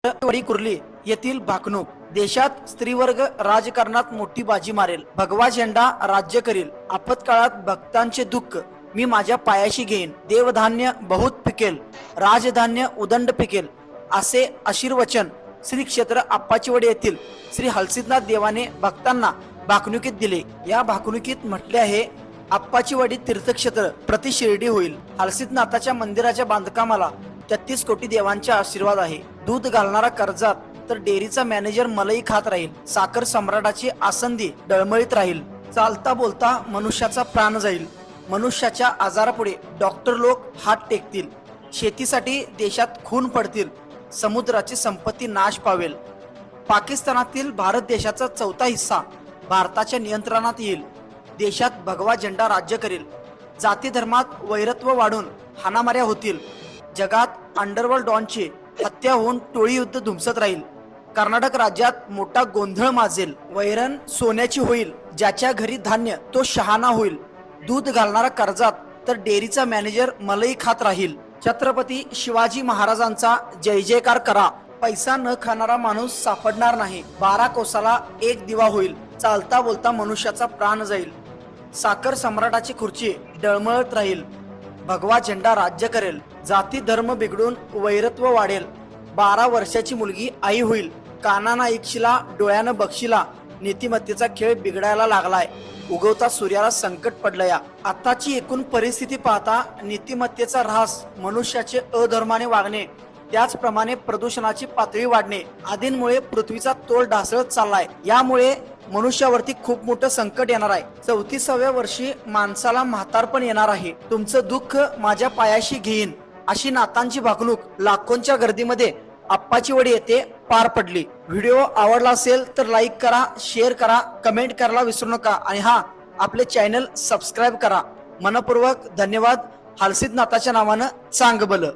वडी कुर्ली येथील भाकणूक देशात स्त्रीवर्ग राजकारणात मोठी बाजी मारेल, भगवा झेंडा राज्य करील, आपत्काळात भक्तांचे दुःख मी माझ्या पायाशी घेईन, देवधान्य बहुत पिकेल, राजधान्य उदंड पिकेल, असे आशीर्वचन श्री क्षेत्र आप्पाचीवाडी येथील श्री हलसिद्धनाथ देवाने भक्तांना भाकणुकीत दिले। या भाकणुकीत म्हटले आहे, आप्पाचीवाडी तीर्थक्षेत्र प्रति शिर्डी होईल। हलसिद्धनाथाच्या मंदिराच्या बांधकामाला 33 कोटी देवांचा आशीर्वाद आहे। दूध घालणारा कर्जात तर डेअरीचा मॅनेजर मलई खात राहील, साखर सम्राटाची आसंदी डळमळीत राहील, चालता बोलता मनुष्याचा प्राण जाईल, मनुष्याच्या आजारापुढे डॉक्टर लोक हात टेकतील, शेतीसाठी देशात खून पडतील, समुद्राची संपत्ती नाश पावेल, पाकिस्तानातील भारत देशाचा चौथा हिस्सा भारताच्या नियंत्रणात येईल, देशात भगवा झेंडा राज्य करेल, जाती धर्मात वैरत्व वाढून हाणामाऱ्या होतील, जगात अंडरवर्ल्ड डॉनची हत्या होऊन टोळी युद्ध धुमसत राहील, कर्नाटक राज्यात मोठा गोंधळ माजेल, वैरण सोन्याची होईल, ज्याच्या घरी धान्य तो शहाणा होईल, दूध घालणारा कर्जात तर डेअरीचा मॅनेजर मलई खात राहील, छत्रपती शिवाजी महाराजांचा जय जयकार करा, पैसा न खाणारा माणूस सापडणार नाही, 12 कोसाला एक दिवा होईल, चालता बोलता मनुष्याचा प्राण जाईल, साखर सम्राटाची खुर्ची डळमळत राहील, भगवा झेंडा राज्य करेल, जाती धर्म बिघडून वैरत्व वाढेल, 12 वर्षाची मुलगी आई होईल, कानानं ऐकशिला डोळ्यानं बघशिला, नीतिमत्तेचा खेळ बिघडायला लागलाय, उगवता सूर्याला संकट पडलंय। आताची एकूण परिस्थिती पाहता नीतिमत्तेचा ऱ्हास, मनुष्याचे अधर्माने वागणे, त्याचप्रमाणे प्रदूषणाची पातळी वाढणे आदींमुळे पृथ्वीचा तोल ढासळत चाललाय। यामुळे मनुष्यावरती खूप मोठं संकट येणार आहे। 34व्या वर्षी माणसाला म्हातारपण येणार आहे। तुमचं दुःख माझ्या पायाशी घेईन, अशी नातांची भाकणूक लाखोंच्या गर्दीमध्ये आप्पाचीवाडी येथे पार पडली। व्हिडिओ आवडला असेल तर लाईक करा, शेअर करा, कमेंट करायला विसरू नका आणि हा आपले चॅनल सबस्क्राईब करा। मनपूर्वक धन्यवाद। हलसिद्धनाथाच्या नावानं चांग भलं।